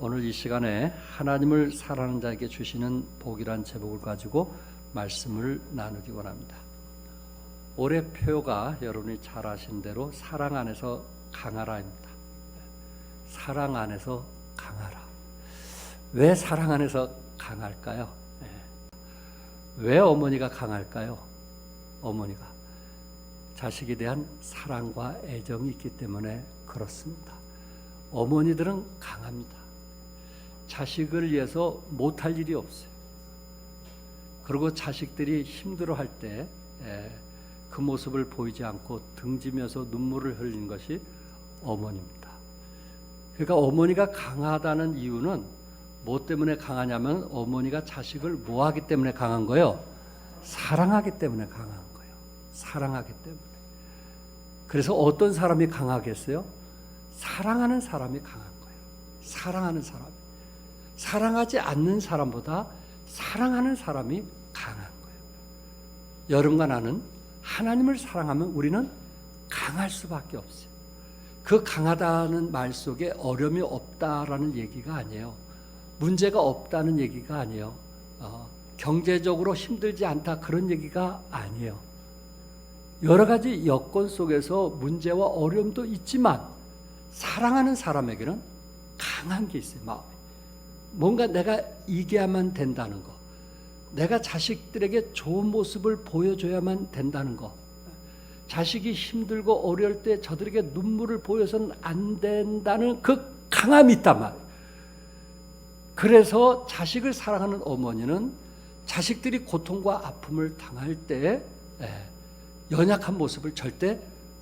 오늘 이 시간에 하나님을 사랑하는 자에게 주시는 복이란 제목을 가지고 말씀을 나누기 원합니다. 올해 표가 여러분이 잘 아시는 대로 사랑 안에서 강하라입니다. 사랑 안에서 강하라. 왜 사랑 안에서 강할까요? 왜 어머니가 강할까요? 어머니가 자식에 대한 사랑과 애정이 있기 때문에 그렇습니다. 어머니들은 강합니다. 자식을 위해서 못할 일이 없어요. 그리고 자식들이 힘들어할 때 그 모습을 보이지 않고 등지면서 눈물을 흘리는 것이 어머니입니다. 그러니까 어머니가 강하다는 이유는 뭐 때문에 강하냐면 어머니가 자식을 뭐 하기 때문에 강한 거예요? 사랑하기 때문에 강한 거예요. 사랑하기 때문에. 그래서 어떤 사람이 강하겠어요? 사랑하는 사람이 강한 거예요. 사랑하는 사람이. 사랑하지 않는 사람보다 사랑하는 사람이 강한 거예요. 여러분과 나는 하나님을 사랑하면 우리는 강할 수밖에 없어요. 그 강하다는 말 속에 어려움이 없다라는 얘기가 아니에요. 문제가 없다는 얘기가 아니에요. 경제적으로 힘들지 않다 그런 얘기가 아니에요. 여러 가지 여건 속에서 문제와 어려움도 있지만 사랑하는 사람에게는 강한 게 있어요. 마음에. 뭔가 내가 이겨야만 된다는 거, 내가 자식들에게 좋은 모습을 보여줘야만 된다는 거, 자식이 힘들고 어려울 때 저들에게 눈물을 보여서는 안 된다는 그 강함이 있단 말이에요. 그래서 자식을 사랑하는 어머니는 자식들이 고통과 아픔을 당할 때 연약한 모습을 절대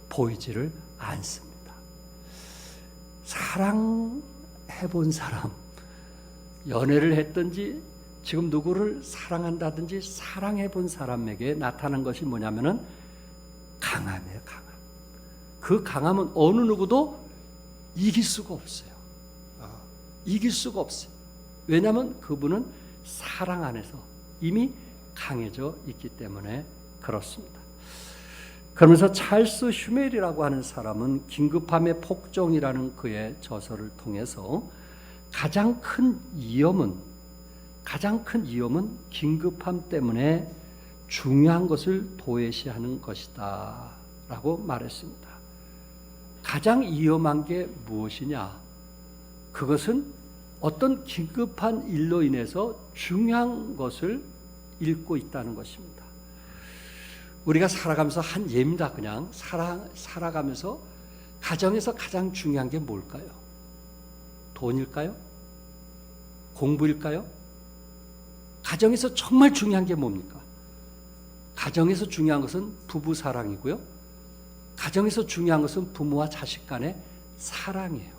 보이지를 않습니다. 사랑해본 사람, 연애를 했든지 지금 누구를 사랑한다든지 사랑해본 사람에게 나타난 것이 뭐냐면은 강함이에요. 강함. 그 강함은 어느 누구도 이길 수가 없어요. 이길 수가 없어요. 왜냐하면 그분은 사랑 안에서 이미 강해져 있기 때문에 그렇습니다. 그러면서 찰스 슈멜이라고 하는 사람은 긴급함의 폭정이라는 그의 저서를 통해서 가장 큰 위험은 긴급함 때문에 중요한 것을 도외시하는 것이다 라고 말했습니다. 가장 위험한 게 무엇이냐? 그것은 어떤 긴급한 일로 인해서 중요한 것을 잃고 있다는 것입니다. 우리가 살아가면서 한 예입니다. 그냥 살아가면서 가정에서 가장 중요한 게 뭘까요? 돈일까요? 공부일까요? 가정에서 정말 중요한 게 뭡니까? 가정에서 중요한 것은 부부 사랑이고요. 가정에서 중요한 것은 부모와 자식 간의 사랑이에요.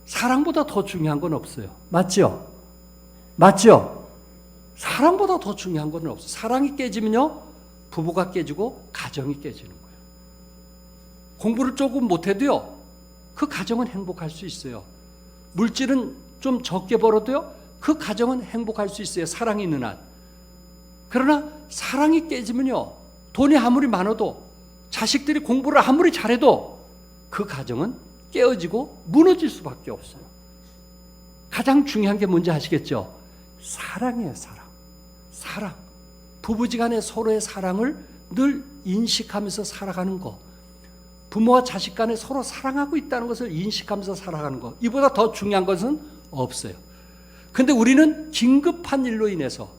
사랑보다 더 중요한 건 없어요. 맞죠? 맞죠? 사랑보다 더 중요한 건 없어요. 사랑이 깨지면요, 부부가 깨지고 가정이 깨지는 거예요. 공부를 조금 못해도요, 그 가정은 행복할 수 있어요. 물질은 좀 적게 벌어도요, 그 가정은 행복할 수 있어요. 사랑이 있는 한. 그러나 사랑이 깨지면요, 돈이 아무리 많아도 자식들이 공부를 아무리 잘해도 그 가정은 깨어지고 무너질 수밖에 없어요. 가장 중요한 게 뭔지 아시겠죠? 사랑이에요. 사랑. 사랑. 부부지간의 서로의 사랑을 늘 인식하면서 살아가는 거, 부모와 자식 간에 서로 사랑하고 있다는 것을 인식하면서 살아가는 거, 이보다 더 중요한 것은 없어요. 근데 우리는 긴급한 일로 인해서,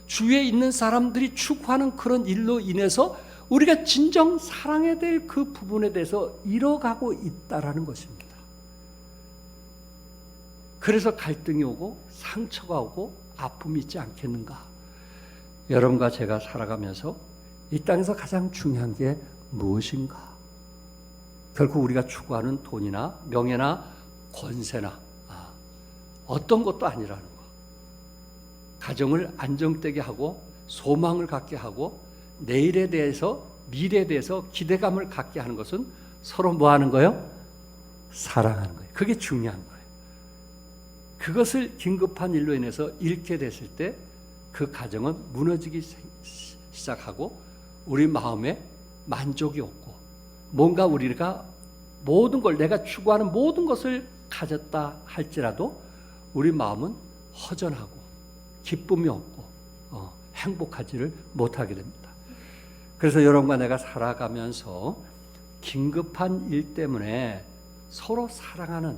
주위에 있는 사람들이 추구하는 그런 일로 인해서 우리가 진정 사랑해야 될 그 부분에 대해서 잃어가고 있다라는 것입니다. 그래서 갈등이 오고 상처가 오고 아픔이 있지 않겠는가? 여러분과 제가 살아가면서 이 땅에서 가장 중요한 게 무엇인가? 결국 우리가 추구하는 돈이나 명예나 권세나 어떤 것도 아니라는 거. 가정을 안정되게 하고 소망을 갖게 하고 내일에 대해서, 미래에 대해서 기대감을 갖게 하는 것은 서로 뭐 하는 거예요? 사랑하는 거예요. 그게 중요한 거예요. 그것을 긴급한 일로 인해서 잃게 됐을 때 그 가정은 무너지기 시작하고 우리 마음에 만족이 없고 뭔가 우리가 모든 걸, 내가 추구하는 모든 것을 가졌다 할지라도 우리 마음은 허전하고 기쁨이 없고 행복하지를 못하게 됩니다. 그래서 여러분과 내가 살아가면서 긴급한 일 때문에 서로 사랑하는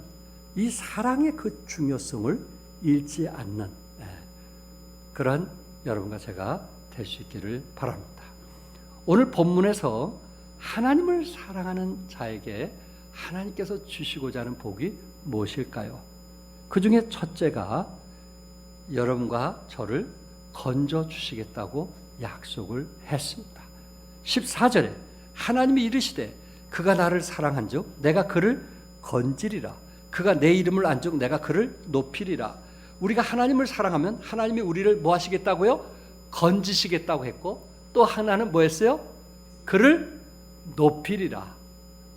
이 사랑의 그 중요성을 잃지 않는 그런 여러분과 제가 될 수 있기를 바랍니다. 오늘 본문에서 하나님을 사랑하는 자에게 하나님께서 주시고자 하는 복이 무엇일까요? 그 중에 첫째가 여러분과 저를 건져 주시겠다고 약속을 했습니다. 14절에 하나님이 이르시되 그가 나를 사랑한즉 내가 그를 건지리라. 그가 내 이름을 안즉 내가 그를 높이리라. 우리가 하나님을 사랑하면 하나님이 우리를 뭐 하시겠다고요? 건지시겠다고 했고, 또 하나는 뭐 했어요? 그를 높이리라.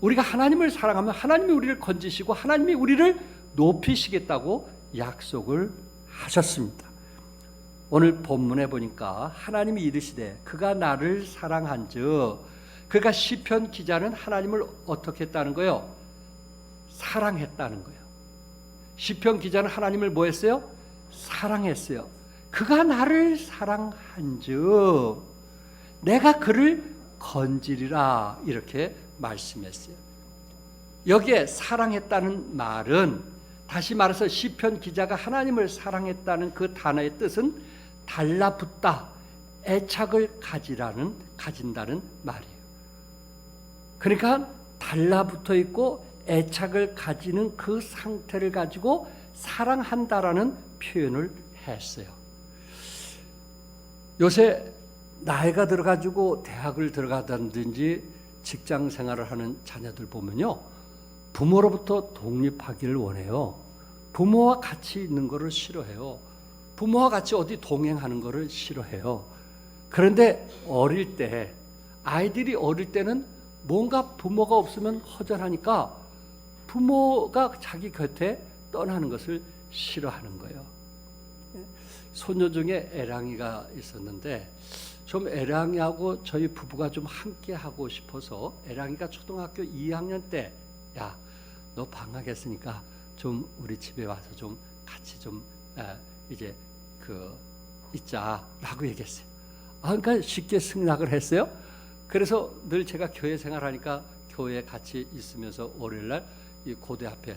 우리가 하나님을 사랑하면 하나님이 우리를 건지시고 하나님이 우리를 높이시겠다고 약속을 하셨습니다. 오늘 본문에 보니까 하나님이 이르시되 그가 나를 사랑한즉, 그러니까 시편 기자는 하나님을 어떻게 했다는 거예요? 사랑했다는 거예요. 시편 기자는 하나님을 뭐 했어요? 사랑했어요. 그가 나를 사랑한즉 내가 그를 건지리라, 이렇게 말씀했어요. 여기에 사랑했다는 말은, 다시 말해서 시편 기자가 하나님을 사랑했다는 그 단어의 뜻은 달라붙다, 애착을 가진다는 말이에요. 그러니까 달라붙어 있고 애착을 가지는 그 상태를 가지고 사랑한다라는 표현을 했어요. 요새 나이가 들어가지고 대학을 들어가든지 직장 생활을 하는 자녀들 보면요, 부모로부터 독립하기를 원해요. 부모와 같이 있는 것을 싫어해요. 부모와 같이 어디 동행하는 것을 싫어해요. 그런데 어릴 때, 아이들이 어릴 때는 뭔가 부모가 없으면 허전하니까 부모가 자기 곁에 떠나는 것을 싫어하는 거예요. 소녀 중에 애랑이가 있었는데, 좀 애랑이하고 저희 부부가 좀 함께 하고 싶어서 애랑이가 초등학교 2학년 때, 야, 너 방학했으니까 좀 우리 집에 와서 좀 같이 좀 이제 있자라고 얘기했어요. 그러니까 쉽게 승낙을 했어요. 그래서 늘 제가 교회 생활하니까 교회에 같이 있으면서 월요일날 이 고대 앞에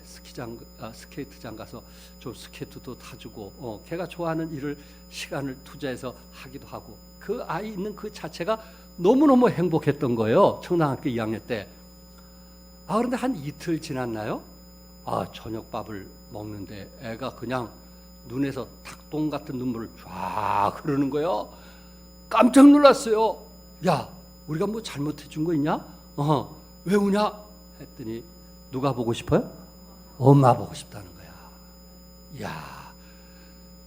스케이트장 가서 좀 스케이트도 타주고, 걔가 좋아하는 일을 시간을 투자해서 하기도 하고, 그 아이 있는 그 자체가 너무너무 행복했던 거예요. 초등학교 2학년 때. 그런데 한 이틀 지났나요? 저녁밥을 먹는데 애가 그냥 눈에서 닭똥 같은 눈물을 쫙 흐르는 거예요. 깜짝 놀랐어요. 야, 우리가 뭐 잘못해 준 거 있냐? 왜 우냐? 했더니 누가 보고 싶어요? 엄마 보고 싶다는 거야. 야,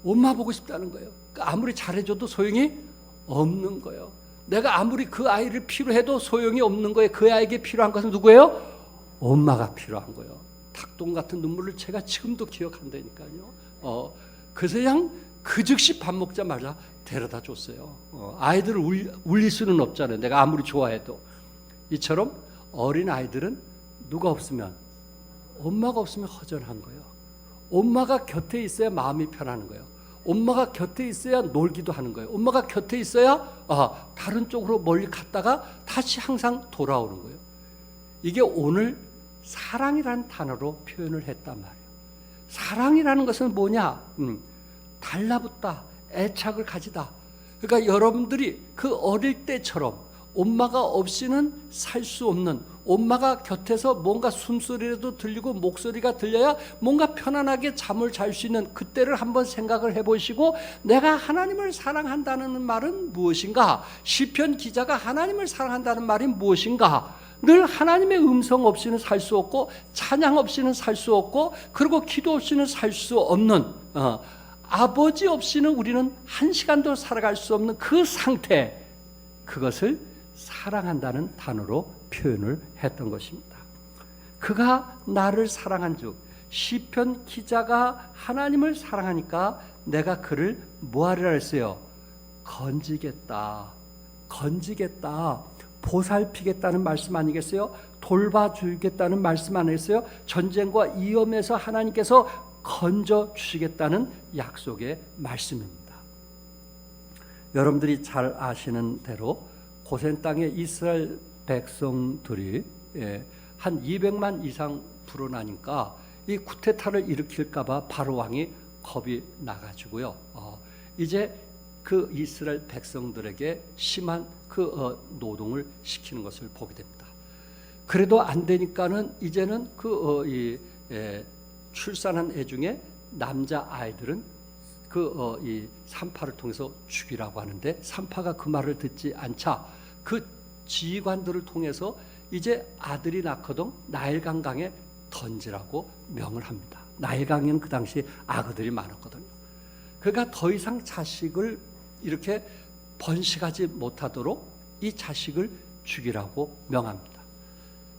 엄마 보고 싶다는 거예요. 아무리 잘해줘도 소용이 없는 거예요. 내가 아무리 그 아이를 필요해도 소용이 없는 거예요. 그 아이에게 필요한 것은 누구예요? 엄마가 필요한 거예요. 닭똥 같은 눈물을 제가 지금도 기억한다니까요. 그래서 그냥 그 즉시 밥 먹자마자 데려다 줬어요. 아이들을 울릴 수는 없잖아요. 내가 아무리 좋아해도. 이처럼 어린 아이들은 누가 없으면, 엄마가 없으면 허전한 거예요. 엄마가 곁에 있어야 마음이 편하는 거예요. 엄마가 곁에 있어야 놀기도 하는 거예요. 엄마가 곁에 있어야 다른 쪽으로 멀리 갔다가 다시 항상 돌아오는 거예요. 이게 오늘 사랑이라는 단어로 표현을 했단 말이에요. 사랑이라는 것은 뭐냐? 달라붙다, 애착을 가지다. 그러니까 여러분들이 그 어릴 때처럼 엄마가 없이는 살 수 없는, 엄마가 곁에서 뭔가 숨소리라도 들리고 목소리가 들려야 뭔가 편안하게 잠을 잘 수 있는 그때를 한번 생각을 해보시고, 내가 하나님을 사랑한다는 말은 무엇인가? 시편 기자가 하나님을 사랑한다는 말이 무엇인가? 늘 하나님의 음성 없이는 살 수 없고, 찬양 없이는 살 수 없고, 그리고 기도 없이는 살 수 없는, 아버지 없이는 우리는 한 시간도 살아갈 수 없는 그 상태, 그것을 사랑한다는 단어로 표현을 했던 것입니다. 그가 나를 사랑한즉, 시편 기자가 하나님을 사랑하니까 내가 그를 뭐하리라 했어요? 건지겠다, 건지겠다, 보살피겠다는 말씀 아니겠어요? 돌봐주겠다는 말씀 안 했어요? 전쟁과 위험에서 하나님께서 건져 주시겠다는 약속의 말씀입니다. 여러분들이 잘 아시는 대로 고센 땅에 이스라엘 백성들이 한 200만 이상 불어나니까 이 쿠데타를 일으킬까 봐 바로 왕이 겁이 나가지고요. 이제 그 이스라엘 백성들에게 심한 노동을 시키는 것을 보게 됩니다. 그래도 안 되니까는 이제는 출산한 애 중에 남자 아이들은 이 산파를 통해서 죽이라고 하는데, 산파가 그 말을 듣지 않자 그 지휘관들을 통해서 이제 아들이 낳거든 나일강 강에 던지라고 명을 합니다. 나일강에는 그 당시 악어들이 많았거든요. 그러니까 더 이상 자식을 이렇게 번식하지 못하도록 이 자식을 죽이라고 명합니다.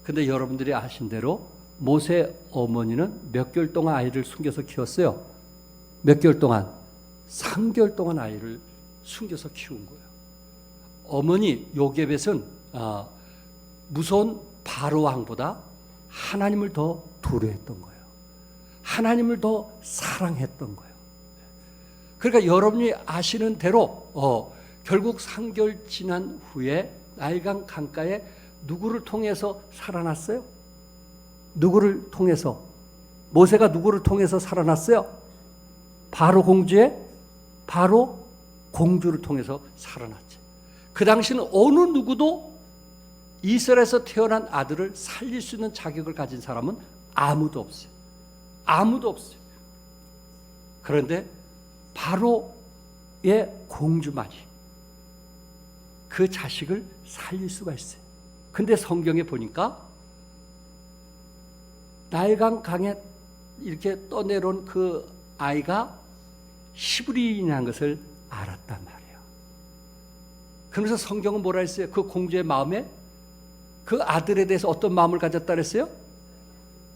근데 여러분들이 아신 대로 모세 어머니는 몇 개월 동안 아이를 숨겨서 키웠어요? 몇 개월 동안? 3개월 동안 아이를 숨겨서 키운 거예요. 어머니 요게벳은 무서운 바로 왕보다 하나님을 더 두려워했던 거예요. 하나님을 더 사랑했던 거예요. 그러니까 여러분이 아시는 대로 결국 3개월 지난 후에 나일강 강가에 누구를 통해서 살아났어요? 누구를 통해서? 모세가 누구를 통해서 살아났어요? 바로 공주를 통해서 살아났지. 그 당시는 어느 누구도 이스라엘에서 태어난 아들을 살릴 수 있는 자격을 가진 사람은 아무도 없어요. 아무도 없어요. 그런데 바로의 공주만이 그 자식을 살릴 수가 있어요. 근데 성경에 보니까 나일강 강에 이렇게 떠내려온 그 아이가 히브리인이라는 것을 알았단 말이에요. 그러면서 성경은 뭐라 했어요? 그 공주의 마음에 그 아들에 대해서 어떤 마음을 가졌다 그랬어요?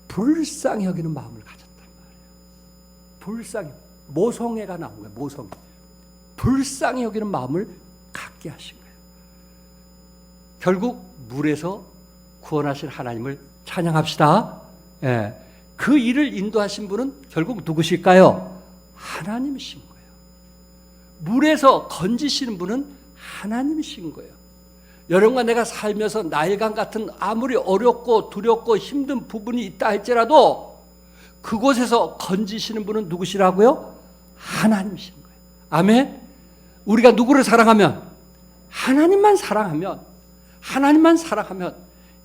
불쌍히 여기는 마음을 가졌단 말이에요. 불쌍히, 모성애가 나온 거예요. 모성애. 불쌍히 여기는 마음을 갖게 하신 거예요. 결국 물에서 구원하신 하나님을 찬양합시다. 예. 그 일을 인도하신 분은 결국 누구실까요? 하나님이신 거예요. 물에서 건지시는 분은 하나님이신 거예요. 여러분과 내가 살면서 나일강 같은 아무리 어렵고 두렵고 힘든 부분이 있다 할지라도 그곳에서 건지시는 분은 누구시라고요? 하나님이신 거예요. 아멘. 우리가 누구를 사랑하면, 하나님만 사랑하면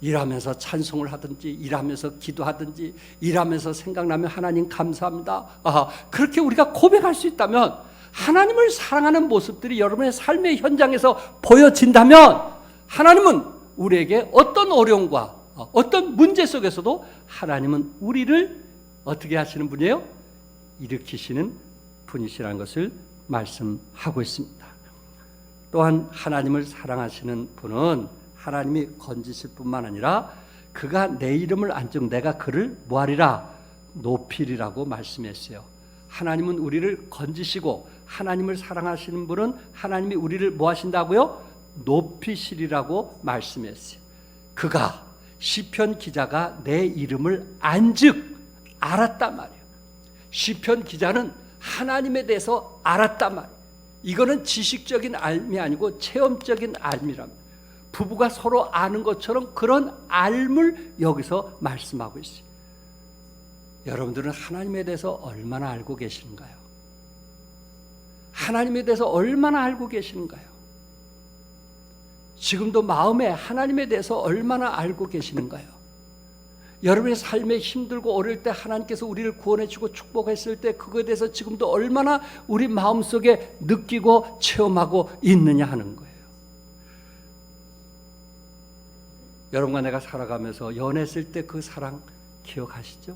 일하면서 찬송을 하든지, 일하면서 기도하든지, 일하면서 생각나면 하나님 감사합니다. 그렇게 우리가 고백할 수 있다면, 하나님을 사랑하는 모습들이 여러분의 삶의 현장에서 보여진다면, 하나님은 우리에게 어떤 어려움과 어떤 문제 속에서도 하나님은 우리를 어떻게 하시는 분이에요? 일으키시는 분이시라는 것을 말씀하고 있습니다. 또한 하나님을 사랑하시는 분은 하나님이 건지실 뿐만 아니라 그가 내 이름을 안즉 내가 그를 뭐하리라? 높이리라고 말씀했어요. 하나님은 우리를 건지시고 하나님을 사랑하시는 분은 하나님이 우리를 뭐 하신다고요? 높이시리라고 말씀했어요. 그가, 시편 기자가 내 이름을 안즉 알았단 말이에요. 시편 기자는 하나님에 대해서 알았단 말이에요. 이거는 지식적인 알미 아니고 체험적인 알미랍니다. 부부가 서로 아는 것처럼 그런 알을 여기서 말씀하고 있어요. 여러분들은 하나님에 대해서 얼마나 알고 계시는가요? 하나님에 대해서 얼마나 알고 계시는가요? 지금도 마음에 하나님에 대해서 얼마나 알고 계시는가요? 여러분의 삶에 힘들고 어려울 때 하나님께서 우리를 구원해 주고 축복했을 때 그거에 대해서 지금도 얼마나 우리 마음속에 느끼고 체험하고 있느냐 하는 거예요. 여러분과 내가 살아가면서 연애했을 때 그 사랑 기억하시죠?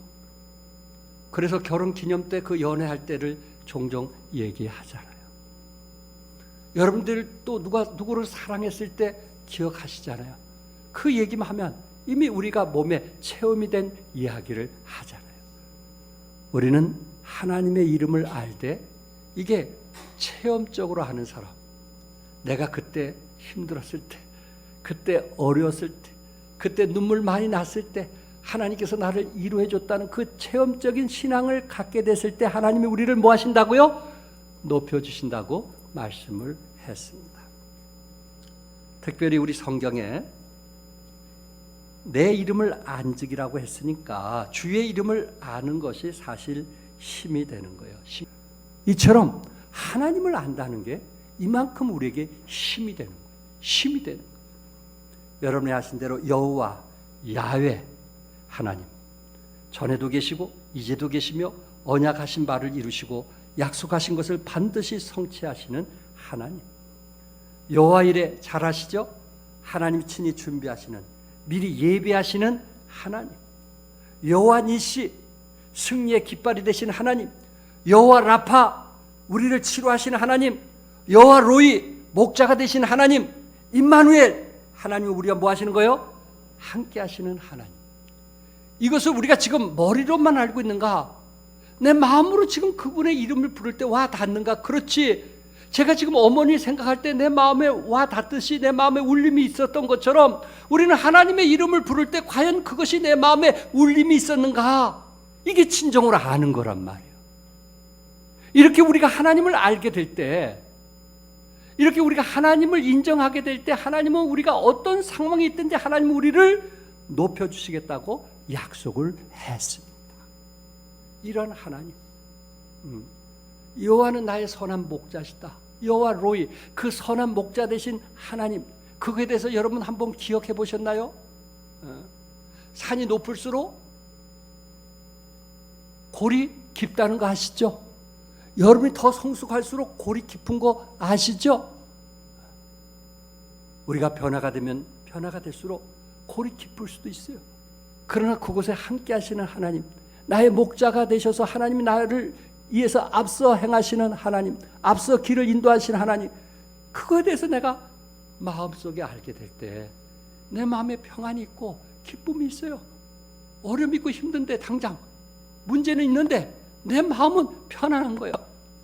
그래서 결혼 기념 때 그 연애할 때를 종종 얘기하잖아요. 여러분들 또 누구를 사랑했을 때 기억하시잖아요. 그 얘기만 하면 이미 우리가 몸에 체험이 된 이야기를 하잖아요. 우리는 하나님의 이름을 알 때 이게 체험적으로 하는 사람, 내가 그때 힘들었을 때, 그때 어려웠을 때, 그때 눈물 많이 났을 때 하나님께서 나를 위로해 줬다는 그 체험적인 신앙을 갖게 됐을 때 하나님이 우리를 뭐 하신다고요? 높여주신다고 말씀을 했습니다. 특별히 우리 성경에 내 이름을 안직이라고 했으니까 주의 이름을 아는 것이 사실 힘이 되는 거예요. 이처럼 하나님을 안다는 게 이만큼 우리에게 힘이 되는 거예요. 힘이 되는 거예요. 여러분이 아신 대로 여호와, 야훼 하나님, 전에도 계시고 이제도 계시며 언약하신 바를 이루시고 약속하신 것을 반드시 성취하시는 하나님. 여호와 일에 잘 아시죠? 하나님이 친히 준비하시는, 미리 예비하시는 하나님. 여호와 니시, 승리의 깃발이 되신 하나님. 여호와 라파, 우리를 치료하시는 하나님. 여호와 로이, 목자가 되신 하나님. 임마누엘, 하나님이 우리가 뭐 하시는 거예요? 함께 하시는 하나님. 이것을 우리가 지금 머리로만 알고 있는가? 내 마음으로 지금 그분의 이름을 부를 때 와 닿는가? 그렇지. 제가 지금 어머니 생각할 때 내 마음에 와 닿듯이 내 마음에 울림이 있었던 것처럼 우리는 하나님의 이름을 부를 때 과연 그것이 내 마음에 울림이 있었는가? 이게 진정으로 아는 거란 말이에요. 이렇게 우리가 하나님을 알게 될 때, 이렇게 우리가 하나님을 인정하게 될 때 하나님은 우리가 어떤 상황이 있든지 하나님은 우리를 높여주시겠다고 약속을 했습니다. 이런 하나님. 여호와는 나의 선한 목자시다. 여호와 로이, 그 선한 목자 되신 하나님, 그거에 대해서 여러분 한번 기억해 보셨나요? 산이 높을수록 골이 깊다는 거 아시죠? 여러분이 더 성숙할수록 골이 깊은 거 아시죠? 우리가 변화가 되면 변화가 될수록 골이 깊을 수도 있어요. 그러나 그곳에 함께 하시는 하나님, 나의 목자가 되셔서 하나님이 나를 위해서 앞서 행하시는 하나님, 앞서 길을 인도하시는 하나님, 그거에 대해서 내가 마음속에 알게 될 때 내 마음에 평안이 있고 기쁨이 있어요. 어려움이 있고 힘든데 당장 문제는 있는데 내 마음은 편안한 거예요.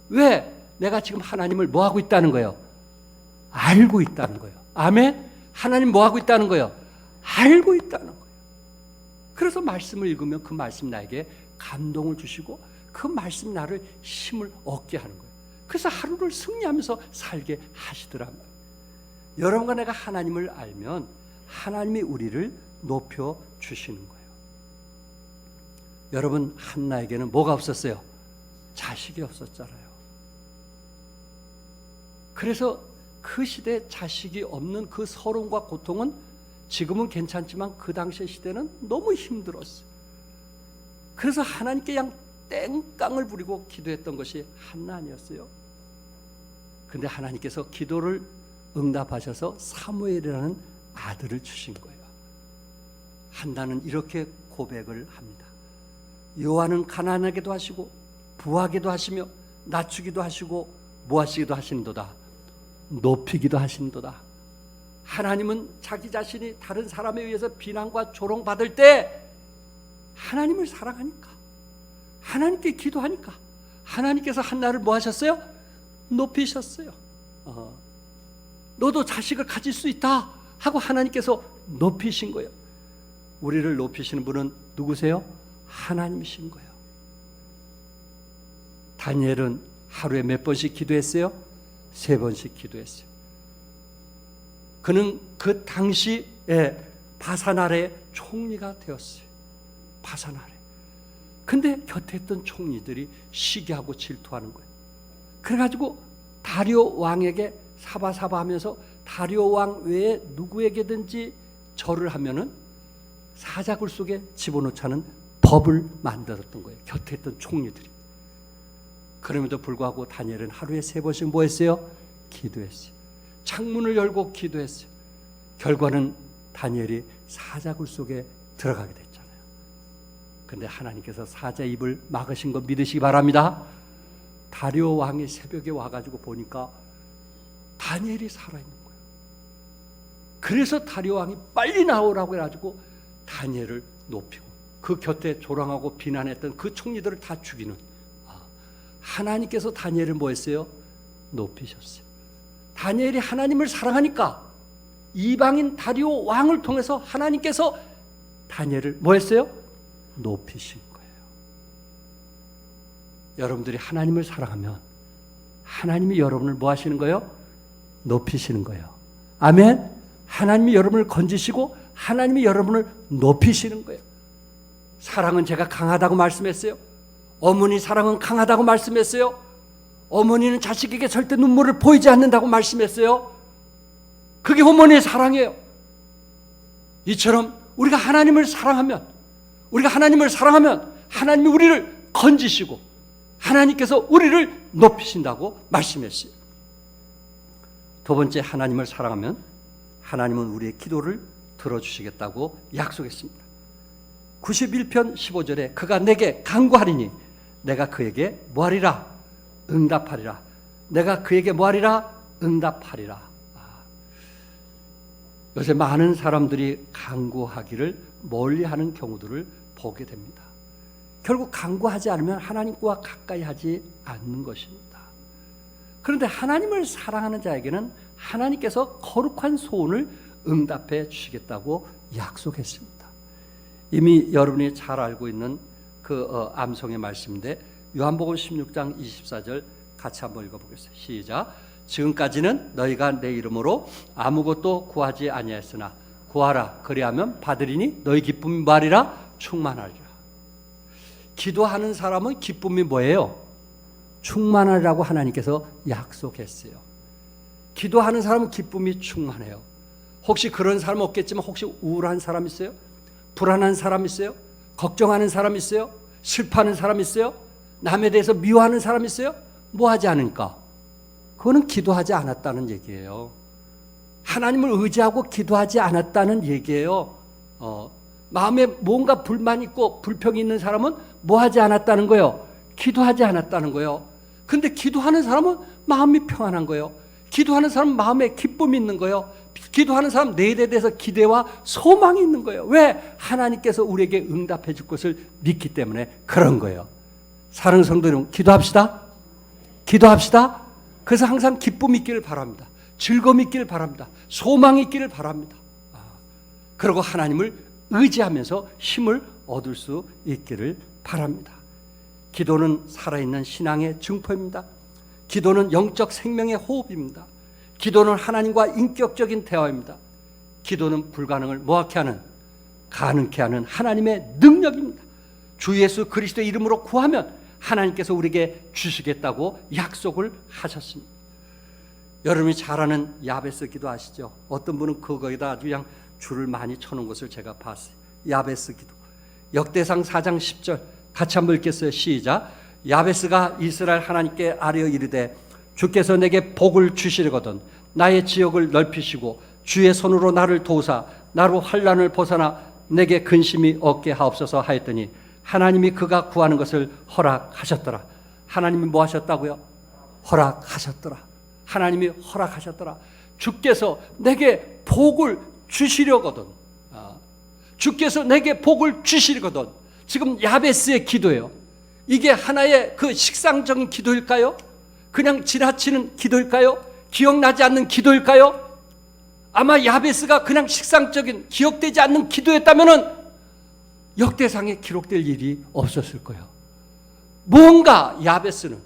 왜? 내가 지금 하나님을 뭐하고 있다는 거예요? 알고 있다는 거예요. 아멘? 하나님 뭐하고 있다는 거예요? 알고 있다는 거예요. 그래서 말씀을 읽으면 그 말씀 나에게 감동을 주시고 그 말씀 나를 힘을 얻게 하는 거예요. 그래서 하루를 승리하면서 살게 하시더란 말이에요. 여러분과 내가 하나님을 알면 하나님이 우리를 높여주시는 거예요. 여러분, 한나에게는 뭐가 없었어요? 자식이 없었잖아요. 그래서 그 시대에 자식이 없는 그 서름과 고통은 지금은 괜찮지만 그 당시의 시대는 너무 힘들었어요. 그래서 하나님께 그냥 땡깡을 부리고 기도했던 것이 한나 아니었어요. 근데 하나님께서 기도를 응답하셔서 사무엘이라는 아들을 주신 거예요. 한나는 이렇게 고백을 합니다. 여호와는 가난하게도 하시고 부하게도 하시며 낮추기도 하시고 모하시기도 하시는도다. 높이기도 하시는도다. 하나님은 자기 자신이 다른 사람에 의해서 비난과 조롱받을 때 하나님을 사랑하니까, 하나님께 기도하니까 하나님께서 한나를 뭐 하셨어요? 높이셨어요. 너도 자식을 가질 수 있다 하고 하나님께서 높이신 거예요. 우리를 높이시는 분은 누구세요? 하나님이신 거예요. 다니엘은 하루에 몇 번씩 기도했어요? 3번씩 기도했어요. 그는 그 당시에 바산 아래 총리가 되었어요. 바산 아래. 근데 곁에 있던 총리들이 시기하고 질투하는 거예요. 그래가지고 다리오 왕에게 사바사바하면서 다리오 왕 외에 누구에게든지 절을 하면은 사자굴 속에 집어넣자는 법을 만들었던 거예요. 곁에 있던 총리들이. 그럼에도 불구하고 다니엘은 하루에 3번씩 뭐 했어요? 기도했어요. 창문을 열고 기도했어요. 결과는 다니엘이 사자굴 속에 들어가게 됐잖아요. 근데 하나님께서 사자 입을 막으신 거 믿으시기 바랍니다. 다리오 왕이 새벽에 와가지고 보니까 다니엘이 살아있는 거예요. 그래서 다리오 왕이 빨리 나오라고 해가지고 다니엘을 높이고 그 곁에 조롱하고 비난했던 그 총리들을 다 죽이는, 하나님께서 다니엘을 뭐 했어요? 높이셨어요. 다니엘이 하나님을 사랑하니까 이방인 다리오 왕을 통해서 하나님께서 다니엘을 뭐 했어요? 높이신 거예요. 여러분들이 하나님을 사랑하면 하나님이 여러분을 뭐 하시는 거예요? 높이시는 거예요. 아멘. 하나님이 여러분을 건지시고 하나님이 여러분을 높이시는 거예요. 사랑은 제가 강하다고 말씀했어요. 어머니 사랑은 강하다고 말씀했어요. 어머니는 자식에게 절대 눈물을 보이지 않는다고 말씀했어요. 그게 어머니의 사랑이에요. 이처럼 우리가 하나님을 사랑하면 하나님이 우리를 건지시고 하나님께서 우리를 높이신다고 말씀했어요. 두 번째, 하나님을 사랑하면 하나님은 우리의 기도를 들어주시겠다고 약속했습니다. 91편 15절에 그가 내게 간구하리니 내가 그에게 뭐하리라? 응답하리라. 내가 그에게 뭐하리라? 응답하리라. 요새 많은 사람들이 간구하기를 멀리하는 경우들을 보게 됩니다. 결국 간구하지 않으면 하나님과 가까이 하지 않는 것입니다. 그런데 하나님을 사랑하는 자에게는 하나님께서 거룩한 소원을 응답해 주시겠다고 약속했습니다. 이미 여러분이 잘 알고 있는 그 암송의 말씀인데 요한복음 16장 24절 같이 한번 읽어보겠습니다. 시작. 지금까지는 너희가 내 이름으로 아무것도 구하지 아니하였으나 구하라 그리하면 받으리니 너희 기쁨이 뭐하리라? 충만하리라. 기도하는 사람은 기쁨이 뭐예요? 충만하리라고 하나님께서 약속했어요. 기도하는 사람은 기쁨이 충만해요. 혹시 그런 사람 없겠지만 혹시 우울한 사람 있어요? 불안한 사람 있어요? 걱정하는 사람 있어요? 슬퍼하는 사람 있어요? 남에 대해서 미워하는 사람 있어요? 뭐 하지 않으니까? 그거는 기도하지 않았다는 얘기예요. 하나님을 의지하고 기도하지 않았다는 얘기예요. 마음에 뭔가 불만 있고 불평이 있는 사람은 뭐 하지 않았다는 거예요? 기도하지 않았다는 거예요. 근데 기도하는 사람은 마음이 평안한 거예요. 기도하는 사람은 마음에 기쁨이 있는 거예요. 기도하는 사람 내일에 대해서 기대와 소망이 있는 거예요. 왜? 하나님께서 우리에게 응답해 줄 것을 믿기 때문에 그런 거예요. 사랑하는 성도 여러분, 기도합시다. 기도합시다. 그래서 항상 기쁨이 있기를 바랍니다. 즐거움이 있기를 바랍니다. 소망이 있기를 바랍니다. 그리고 하나님을 의지하면서 힘을 얻을 수 있기를 바랍니다. 기도는 살아있는 신앙의 증포입니다. 기도는 영적 생명의 호흡입니다. 기도는 하나님과 인격적인 대화입니다. 기도는 불가능을 뭐하게 하는? 가능케 하는 하나님의 능력입니다. 주 예수 그리스도의 이름으로 구하면 하나님께서 우리에게 주시겠다고 약속을 하셨습니다. 여러분이 잘 아는 야베스 기도 아시죠? 어떤 분은 그거에다 아주 그냥 줄을 많이 쳐놓은 것을 제가 봤어요. 야베스 기도. 역대상 4장 10절 같이 한번 읽겠어요. 시작. 야베스가 이스라엘 하나님께 아뢰어 이르되 주께서 내게 복을 주시려거든 나의 지역을 넓히시고 주의 손으로 나를 도우사 나로 환난을 벗어나 내게 근심이 없게 하옵소서 하였더니 하나님이 그가 구하는 것을 허락하셨더라. 하나님이 뭐 하셨다고요? 허락하셨더라. 하나님이 허락하셨더라. 주께서 내게 복을 주시려거든. 주께서 내게 복을 주시려거든. 지금 야베스의 기도예요. 이게 하나의 그 식상적인 기도일까요? 그냥 지나치는 기도일까요? 기억나지 않는 기도일까요? 아마 야베스가 그냥 식상적인 기억되지 않는 기도였다면은 역대상에 기록될 일이 없었을 거예요. 뭔가 야베스는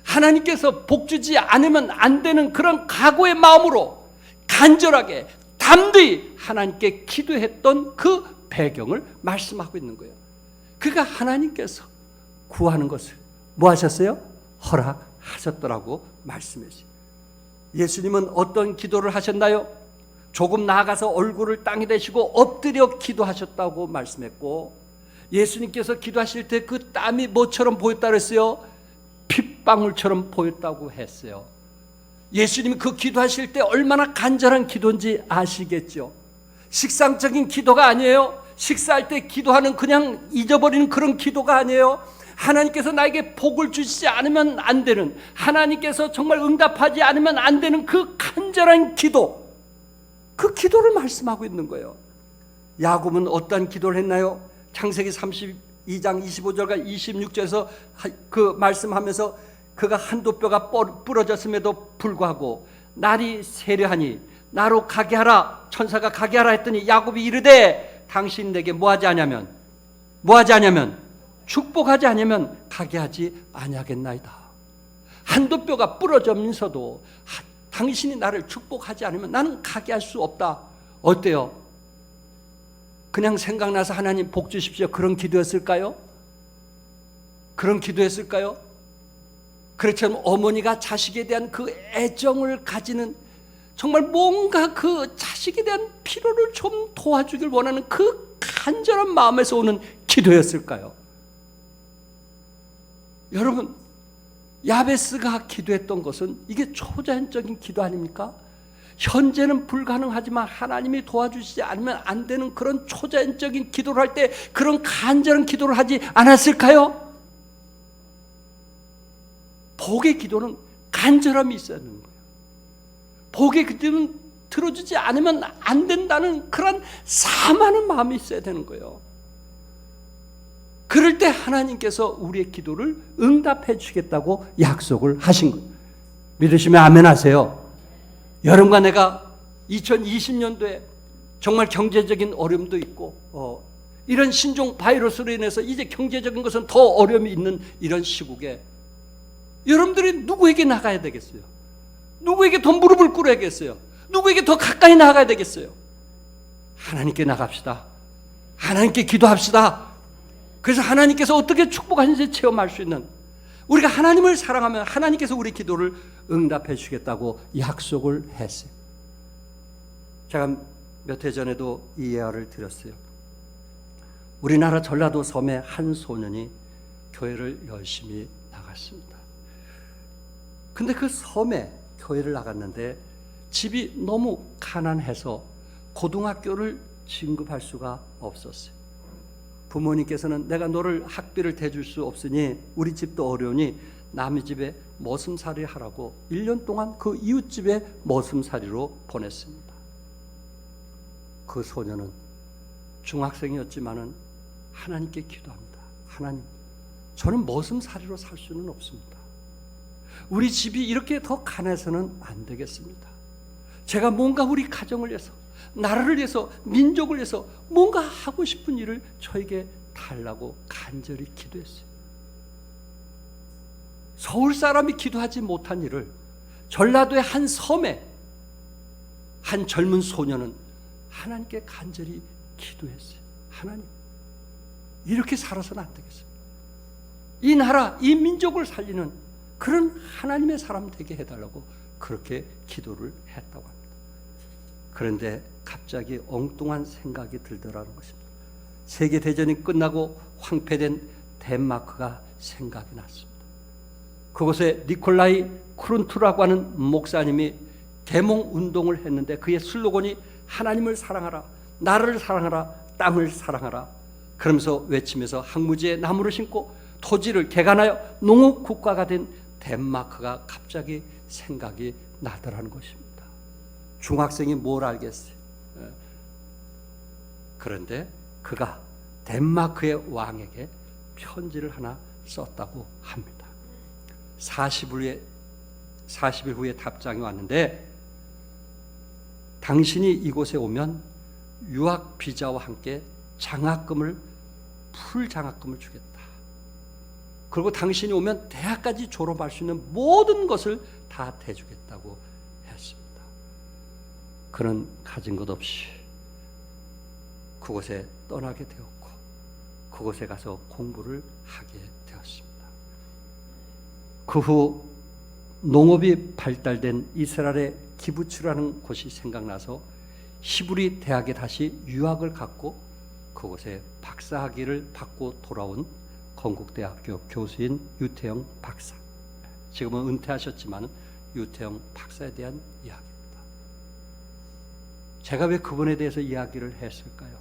하나님께서 복 주지 않으면 안 되는 그런 각오의 마음으로 간절하게 담대히 하나님께 기도했던 그 배경을 말씀하고 있는 거예요. 그가 하나님께서 구하는 것을 뭐 하셨어요? 허락하셨더라고 말씀했어요. 예수님은 어떤 기도를 하셨나요? 조금 나아가서 얼굴을 땅에 대시고 엎드려 기도하셨다고 말씀했고, 예수님께서 기도하실 때 그 땀이 뭐처럼 보였다 그랬어요? 핏방울처럼 보였다고 했어요. 예수님이 그 기도하실 때 얼마나 간절한 기도인지 아시겠죠? 식상적인 기도가 아니에요. 식사할 때 기도하는 그냥 잊어버리는 그런 기도가 아니에요. 하나님께서 나에게 복을 주시지 않으면 안 되는, 하나님께서 정말 응답하지 않으면 안 되는 그 간절한 기도, 그 기도를 말씀하고 있는 거예요. 야곱은 어떤 기도를 했나요? 창세기 32장 25절과 26절에서 그 말씀하면서 그가 한도 뼈가 부러졌음에도 불구하고 날이 세려하니 나로 가게 하라. 천사가 가게 하라 했더니 야곱이 이르되 당신 내게 뭐하지 않냐면 축복하지 않으면 가게 하지 아니하겠나이다. 한도 뼈가 부러지면서도 당신이 나를 축복하지 않으면 나는 가게 할 수 없다. 어때요? 그냥 생각나서 하나님 복 주십시오 그런 기도였을까요? 그렇지만 어머니가 자식에 대한 그 애정을 가지는, 정말 뭔가 그 자식에 대한 필요를 좀 도와주길 원하는 그 간절한 마음에서 오는 기도였을까요? 여러분, 야베스가 기도했던 것은 이게 초자연적인 기도 아닙니까? 현재는 불가능하지만 하나님이 도와주시지 않으면 안 되는 그런 초자연적인 기도를 할 때 그런 간절한 기도를 하지 않았을까요? 복의 기도는 간절함이 있어야 하는 거예요. 복의 기도는 들어주지 않으면 안 된다는 그런 사모하는 마음이 있어야 되는 거예요. 그럴 때 하나님께서 우리의 기도를 응답해 주겠다고 약속을 하신 거예요. 믿으시면 아멘 하세요. 여러분과 내가 2020년도에 정말 경제적인 어려움도 있고 이런 신종 바이러스로 인해서 이제 경제적인 것은 더 어려움이 있는 이런 시국에 여러분들이 누구에게 나가야 되겠어요? 누구에게 더 무릎을 꿇어야겠어요? 누구에게 더 가까이 나가야 되겠어요? 하나님께 나갑시다. 하나님께 기도합시다. 그래서 하나님께서 어떻게 축복하시는지 체험할 수 있는, 우리가 하나님을 사랑하면 하나님께서 우리 기도를 응답해 주겠다고 약속을 했어요. 제가 몇 해 전에도 이 예화를 드렸어요. 우리나라 전라도 섬의 한 소년이 교회를 열심히 나갔습니다. 근데 그 섬에 교회를 나갔는데 집이 너무 가난해서 고등학교를 진급할 수가 없었어요. 부모님께서는 내가 너를 학비를 대줄 수 없으니 우리 집도 어려우니 남의 집에 머슴살이 하라고 1년 동안 그 이웃집에 머슴살이로 보냈습니다. 그 소녀는 중학생이었지만은 하나님께 기도합니다. 하나님, 저는 머슴살이로 살 수는 없습니다. 우리 집이 이렇게 더 가난해서는 안 되겠습니다. 제가 뭔가 우리 가정을 위해서, 나라를 위해서, 민족을 위해서 뭔가 하고 싶은 일을 저에게 달라고 간절히 기도했어요. 서울 사람이 기도하지 못한 일을 전라도의 한 섬에 한 젊은 소녀는 하나님께 간절히 기도했어요. 하나님, 이렇게 살아서는 안 되겠습니다. 이 나라, 이 민족을 살리는 그런 하나님의 사람 되게 해달라고 그렇게 기도를 했다고 합니다. 그런데 갑자기 엉뚱한 생각이 들더라는 것입니다. 세계대전이 끝나고 황폐된 덴마크가 생각이 났습니다. 그곳에 니콜라이 크룬투라고 하는 목사님이 계몽운동을 했는데 그의 슬로건이 하나님을 사랑하라, 나라를 사랑하라, 땅을 사랑하라, 그러면서 외치면서 항무지에 나무를 심고 토지를 개간하여 농업국가가 된 덴마크가 갑자기 생각이 나더라는 것입니다. 중학생이 뭘 알겠어요? 그런데 그가 덴마크의 왕에게 편지를 하나 썼다고 합니다. 40일 후에 답장이 왔는데, 당신이 이곳에 오면 유학 비자와 함께 풀 장학금을 주겠다. 그리고 당신이 오면 대학까지 졸업할 수 있는 모든 것을 다 대주겠다고 했습니다. 그는 가진 것 없이 그곳에 떠나게 되었고 그곳에 가서 공부를 하게 되었습니다. 그 후 농업이 발달된 이스라엘의 기부츠라는 곳이 생각나서 히브리 대학에 다시 유학을 갔고 그곳에 박사학위를 받고 돌아온 건국대학교 교수인 유태영 박사. 지금은 은퇴하셨지만 유태영 박사에 대한 이야기입니다. 제가 왜 그분에 대해서 이야기를 했을까요?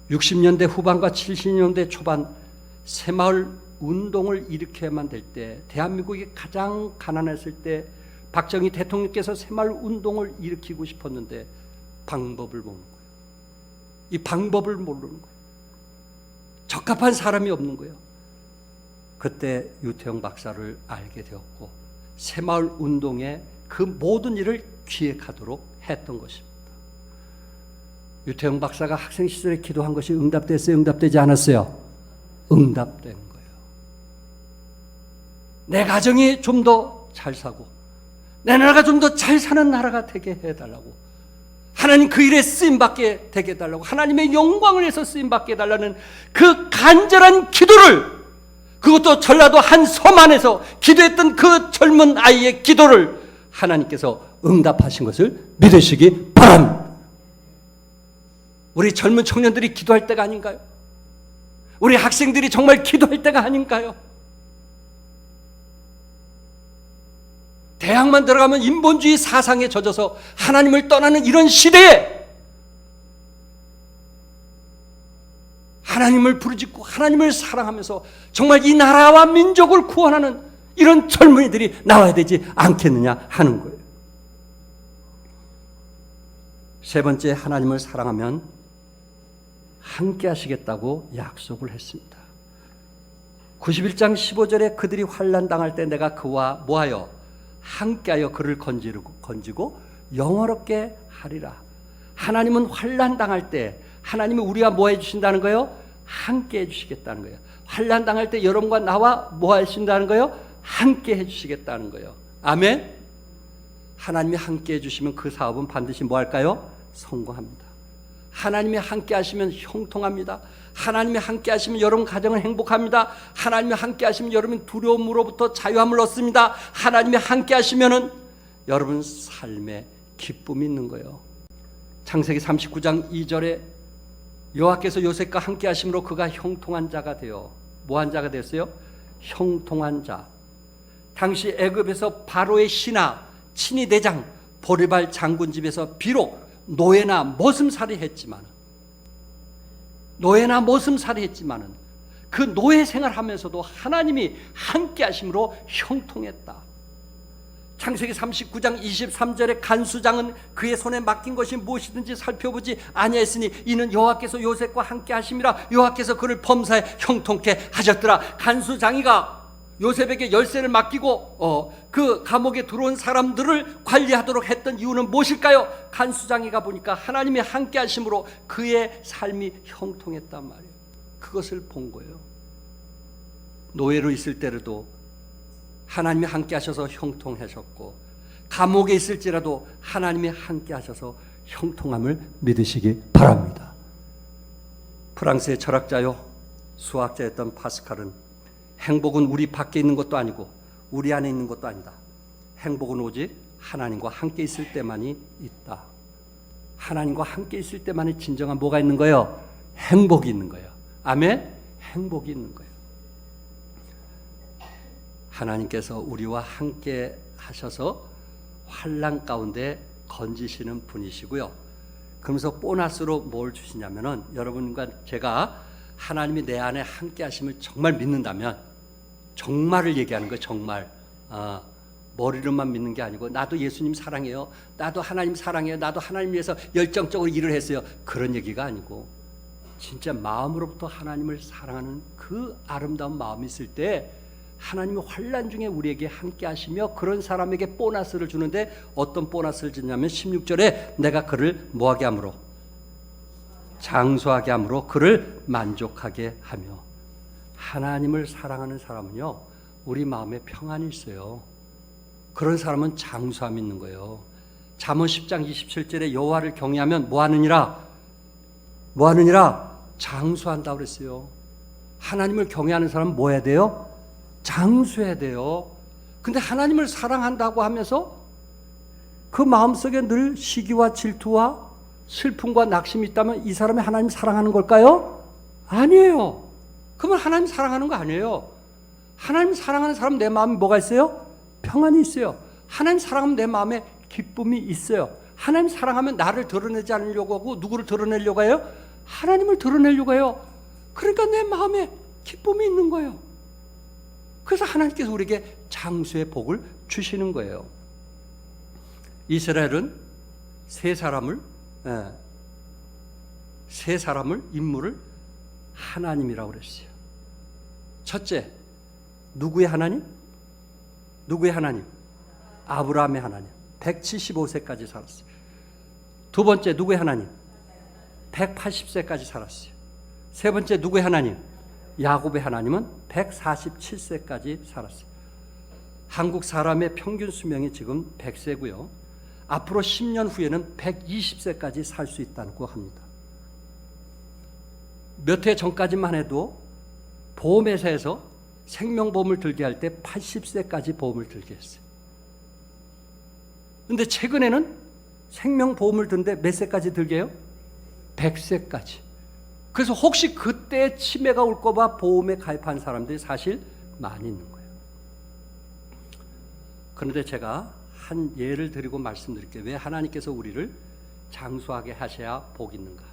60년대 후반과 70년대 초반 새마을 운동을 일으켜야만 될 때, 대한민국이 가장 가난했을 때 박정희 대통령께서 새마을 운동을 일으키고 싶었는데 방법을 모르는 거예요. 이 방법을 모르는 거예요. 적합한 사람이 없는 거예요. 그때 유태영 박사를 알게 되었고 새마을 운동의 그 모든 일을 기획하도록 했던 것입니다. 유태영 박사가 학생 시절에 기도한 것이 응답됐어요? 응답되지 않았어요? 응답된 거예요. 내 가정이 좀 더 잘 사고 내 나라가 좀 더 잘 사는 나라가 되게 해달라고, 하나님 그 일에 쓰임받게 되게 해달라고, 하나님의 영광을 위해서 쓰임받게 해달라는 그 간절한 기도를, 그것도 전라도 한 섬 안에서 기도했던 그 젊은 아이의 기도를 하나님께서 응답하신 것을 믿으시기 바랍니다. 우리 젊은 청년들이 기도할 때가 아닌가요? 우리 학생들이 정말 기도할 때가 아닌가요? 대학만 들어가면 인본주의 사상에 젖어서 하나님을 떠나는 이런 시대에 하나님을 부르짖고 하나님을 사랑하면서 정말 이 나라와 민족을 구원하는 이런 젊은이들이 나와야 되지 않겠느냐 하는 거예요. 세 번째, 하나님을 사랑하면 함께 하시겠다고 약속을 했습니다. 91장 15절에 그들이 환난 당할 때 내가 그와 뭐하여 함께하여 그를 건지고 영화롭게 하리라. 하나님은 환난 당할 때 하나님이 우리와 뭐 해주신다는 거예요? 함께 해주시겠다는 거예요. 환난 당할 때 여러분과 나와 뭐 하신다는 거예요? 함께 해주시겠다는 거예요. 아멘. 하나님이 함께 해주시면 그 사업은 반드시 뭐 할까요? 성공합니다. 하나님이 함께 하시면 형통합니다. 하나님이 함께 하시면 여러분 가정은 행복합니다. 하나님이 함께 하시면 여러분 두려움으로부터 자유함을 얻습니다. 하나님이 함께 하시면은 여러분 삶에 기쁨이 있는 거예요. 창세기 39장 2절에 여호와께서 요셉과 함께 하심으로 그가 형통한 자가 되어 뭐한 자가 됐어요? 형통한 자. 당시 애굽에서 바로의 신하 친위 대장 보리발 장군 집에서 비록 노예나 머슴살이 했지만 그 노예 생활하면서도 하나님이 함께 하심으로 형통했다. 창세기 39장 23절에 간수장은 그의 손에 맡긴 것이 무엇이든지 살펴보지 아니하였으니 이는 여호와께서 요셉과 함께 하심이라. 여호와께서 그를 범사에 형통케 하셨더라. 간수장이가 요셉에게 열쇠를 맡기고 그 감옥에 들어온 사람들을 관리하도록 했던 이유는 무엇일까요? 간수장이가 보니까 하나님이 함께 하심으로 그의 삶이 형통했단 말이에요. 그것을 본 거예요. 노예로 있을 때라도 하나님이 함께 하셔서 형통하셨고, 감옥에 있을지라도 하나님이 함께 하셔서 형통함을 믿으시기 바랍니다. 프랑스의 철학자요 수학자였던 파스칼은 행복은 우리 밖에 있는 것도 아니고 우리 안에 있는 것도 아니다. 행복은 오직 하나님과 함께 있을 때만이 있다. 하나님과 함께 있을 때만이 진정한 뭐가 있는 거예요? 행복이 있는 거예요. 아멘? 행복이 있는 거예요. 하나님께서 우리와 함께 하셔서 환난 가운데 건지시는 분이시고요. 그러면서 보너스로 뭘 주시냐면은, 여러분과 제가 하나님이 내 안에 함께 하심을 정말 믿는다면, 정말을 얘기하는 거예요. 정말 머리로만 믿는 게 아니고 나도 예수님 사랑해요, 나도 하나님 사랑해요, 나도 하나님 위해서 열정적으로 일을 했어요, 그런 얘기가 아니고 진짜 마음으로부터 하나님을 사랑하는 그 아름다운 마음이 있을 때 하나님이 환난 중에 우리에게 함께 하시며 그런 사람에게 보너스를 주는데, 어떤 보너스를 주냐면 16절에 내가 그를 뭐하게 함으로, 장수하게 함으로 그를 만족하게 하며. 하나님을 사랑하는 사람은요 우리 마음에 평안이 있어요. 그런 사람은 장수함이 있는 거예요. 잠언 10장 27절에 여호와를 경외하면 뭐하느니라? 장수한다고 그랬어요. 하나님을 경외하는 사람은 뭐 해야 돼요? 장수해야 돼요. 근데 하나님을 사랑한다고 하면서 그 마음속에 늘 시기와 질투와 슬픔과 낙심이 있다면 이 사람이 하나님 사랑하는 걸까요? 아니에요. 그러면 하나님 사랑하는 거 아니에요. 하나님 사랑하는 사람 내 마음에 뭐가 있어요? 평안이 있어요. 하나님 사랑하면 내 마음에 기쁨이 있어요. 하나님 사랑하면 나를 드러내지 않으려고 하고 누구를 드러내려고 해요? 하나님을 드러내려고 해요. 그러니까 내 마음에 기쁨이 있는 거예요. 그래서 하나님께서 우리에게 장수의 복을 주시는 거예요. 이스라엘은 세 사람을 인물을 하나님이라고 그랬어요. 첫째, 누구의 하나님? 아브라함의 하나님. 175세까지 살았어요. 두 번째 누구의 하나님? 180세까지 살았어요. 세 번째 누구의 하나님? 야곱의 하나님은 147세까지 살았어요. 한국 사람의 평균 수명이 지금 100세고요. 앞으로 10년 후에는 120세까지 살 수 있다고 합니다. 몇 해 전까지만 해도 보험회사에서 생명보험을 들게 할 때 80세까지 보험을 들게 했어요. 그런데 최근에는 생명보험을 든데 몇 세까지 들게 해요? 100세까지. 그래서 혹시 그때 치매가 올까 봐 보험에 가입한 사람들이 사실 많이 있는 거예요. 그런데 제가 한 예를 드리고 말씀드릴게요. 왜 하나님께서 우리를 장수하게 하셔야 복이 있는가?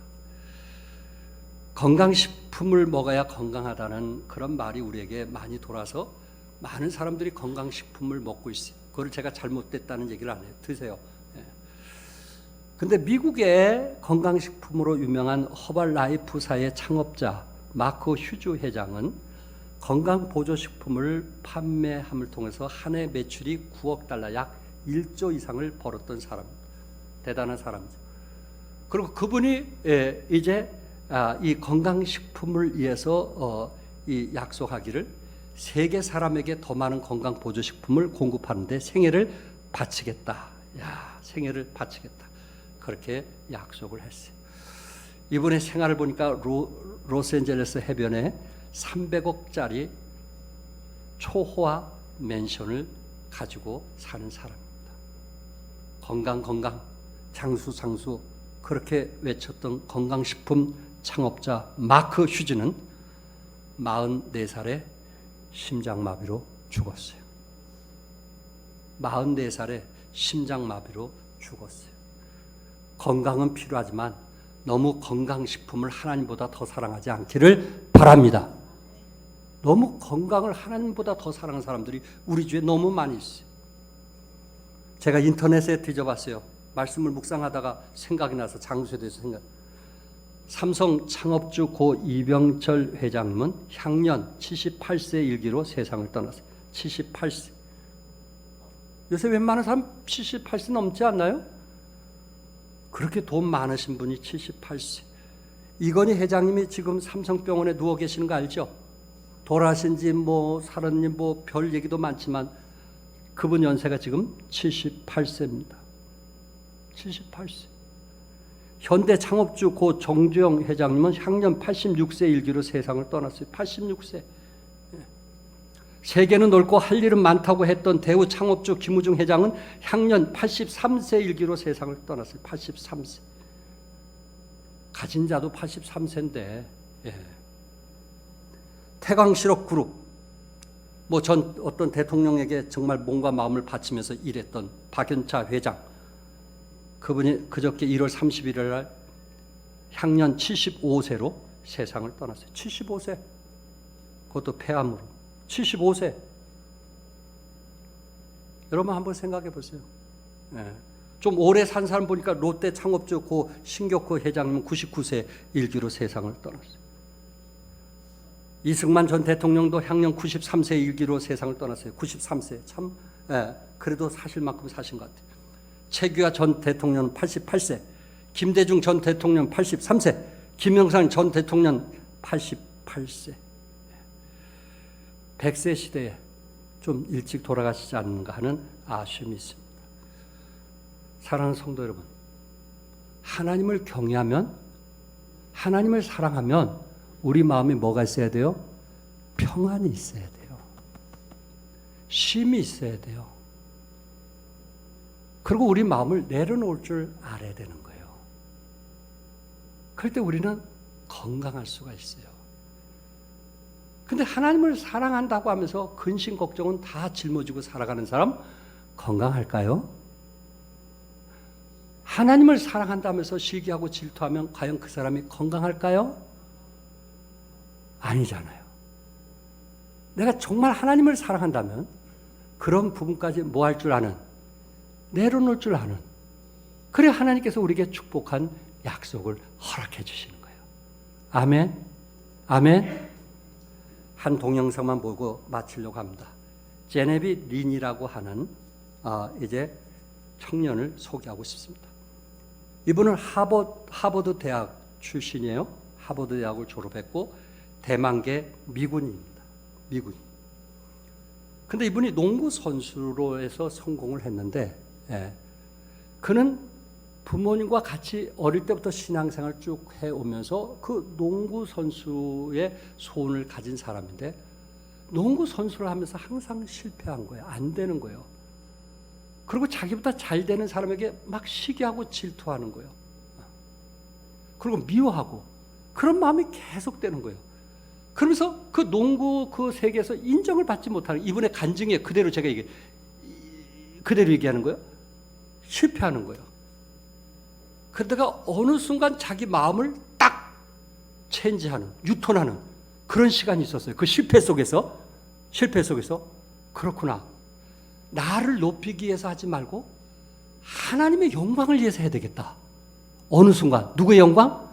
건강식품을 먹어야 건강하다는 그런 말이 우리에게 많이 돌아서 많은 사람들이 건강식품을 먹고 있어요. 그걸 제가 잘못됐다는 얘기를 안 해요. 드세요. 근데 미국의 건강식품으로 유명한 허발라이프사의 창업자 마크 휴즈 회장은 건강보조식품을 판매함을 통해서 한 해 매출이 9억 달러, 약 1조 이상을 벌었던 사람입니다. 대단한 사람이죠. 그리고 그분이 이제 이 건강식품을 위해서 이 약속하기를 세계 사람에게 더 많은 건강보조식품을 공급하는데 생애를 바치겠다. 생애를 바치겠다. 그렇게 약속을 했어요. 이분의 생활을 보니까 로스앤젤레스 해변에 300억짜리 초호화 맨션을 가지고 사는 사람입니다. 건강, 장수 그렇게 외쳤던 건강식품 창업자 마크 휴즈는 44살에 심장마비로 죽었어요. 44살에 심장마비로 죽었어요. 건강은 필요하지만 너무 건강식품을 하나님보다 더 사랑하지 않기를 바랍니다. 너무 건강을 하나님보다 더 사랑하는 사람들이 우리 주위에 너무 많이 있어요. 제가 인터넷에 뒤져봤어요. 말씀을 묵상하다가 생각이 나서 장수에 대해서 삼성 창업주 고 이병철 회장님은 향년 78세 일기로 세상을 떠났어요. 78세. 요새 웬만한 사람 78세 넘지 않나요? 그렇게 돈 많으신 분이 78세. 이건희 회장님이 지금 삼성병원에 누워 계시는 거 알죠? 돌아가신지 살았니 별 얘기도 많지만 그분 연세가 지금 78세입니다. 78세. 현대 창업주 고 정주영 회장님은 향년 86세 일기로 세상을 떠났어요. 86세. 세계는 넓고 할 일은 많다고 했던 대우 창업주 김우중 회장은 향년 83세 일기로 세상을 떠났어요. 83세. 가진 자도 83세인데 태광실업그룹 전 어떤 대통령에게 정말 몸과 마음을 바치면서 일했던 박연차 회장, 그분이 그저께 1월 31일 날 향년 75세로 세상을 떠났어요. 75세. 그것도 폐암으로. 75세. 여러분 한번 생각해 보세요. 좀 오래 산 사람 보니까 롯데 창업주 고 신격호 회장님은 99세 일기로 세상을 떠났어요. 이승만 전 대통령도 향년 93세 일기로 세상을 떠났어요. 93세. 참 그래도 사실 만큼 사신 것 같아요. 최규하 전 대통령 88세, 김대중 전 대통령 83세, 김영삼 전 대통령 88세. 100세 시대에 좀 일찍 돌아가시지 않는가 하는 아쉬움이 있습니다. 사랑하는 성도 여러분, 하나님을 경외하면, 하나님을 사랑하면 우리 마음에 뭐가 있어야 돼요? 평안이 있어야 돼요. 쉼이 있어야 돼요. 그리고 우리 마음을 내려놓을 줄 알아야 되는 거예요. 그럴 때 우리는 건강할 수가 있어요. 근데 하나님을 사랑한다고 하면서 근심 걱정은 다 짊어지고 살아가는 사람 건강할까요? 하나님을 사랑한다면서 시기하고 질투하면 과연 그 사람이 건강할까요? 아니잖아요. 내가 정말 하나님을 사랑한다면 그런 부분까지 뭐 할 줄 아는, 내려놓을 줄 아는, 그래 하나님께서 우리에게 축복한 약속을 허락해 주시는 거예요. 아멘. 아멘. 한 동영상만 보고 마치려고 합니다. 제네비 린이라고 하는 이제 청년을 소개하고 싶습니다. 이분은 하버드 대학 출신이에요. 하버드 대학을 졸업했고 대만계 미군입니다. 미군. 근데 이분이 농구 선수로 해서 성공을 했는데, 그는 부모님과 같이 어릴 때부터 신앙생활 쭉 해오면서 그 농구 선수의 소원을 가진 사람인데, 농구 선수를 하면서 항상 실패한 거예요. 안 되는 거예요. 그리고 자기보다 잘 되는 사람에게 막 시기하고 질투하는 거예요. 그리고 미워하고 그런 마음이 계속되는 거예요. 그러면서 그 농구 그 세계에서 인정을 받지 못하는, 이분의 간증에 그대로 제가 그대로 얘기하는 거예요. 실패하는 거예요. 그러다가 어느 순간 자기 마음을 딱 체인지하는, 유턴하는 그런 시간이 있었어요. 그 실패 속에서 그렇구나. 나를 높이기 위해서 하지 말고 하나님의 영광을 위해서 해야 되겠다. 어느 순간 누구의 영광?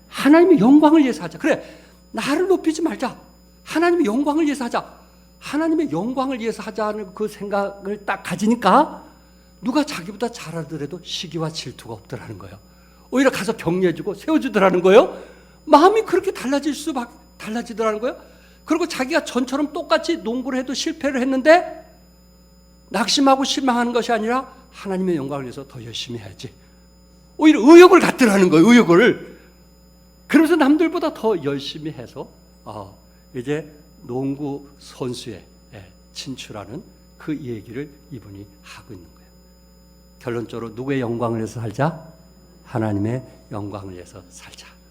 하나님의 영광을 위해서 하자. 그래, 나를 높이지 말자. 하나님의 영광을 위해서 하자. 하나님의 영광을 위해서 하자는 그 생각을 딱 가지니까 누가 자기보다 잘하더라도 시기와 질투가 없더라는 거예요. 오히려 가서 격려해주고 세워주더라는 거예요. 마음이 그렇게 달라지더라는 거예요. 그리고 자기가 전처럼 똑같이 농구를 해도 실패를 했는데 낙심하고 실망하는 것이 아니라 하나님의 영광을 위해서 더 열심히 해야지. 오히려 의욕을 갖더라는 거예요. 의욕을. 그러면서 남들보다 더 열심히 해서 이제 농구 선수에 진출하는 그 얘기를 이분이 하고 있는 거예요. 결론적으로 누구의 영광을 위해서 살자? 하나님의 영광을 위해서 살자.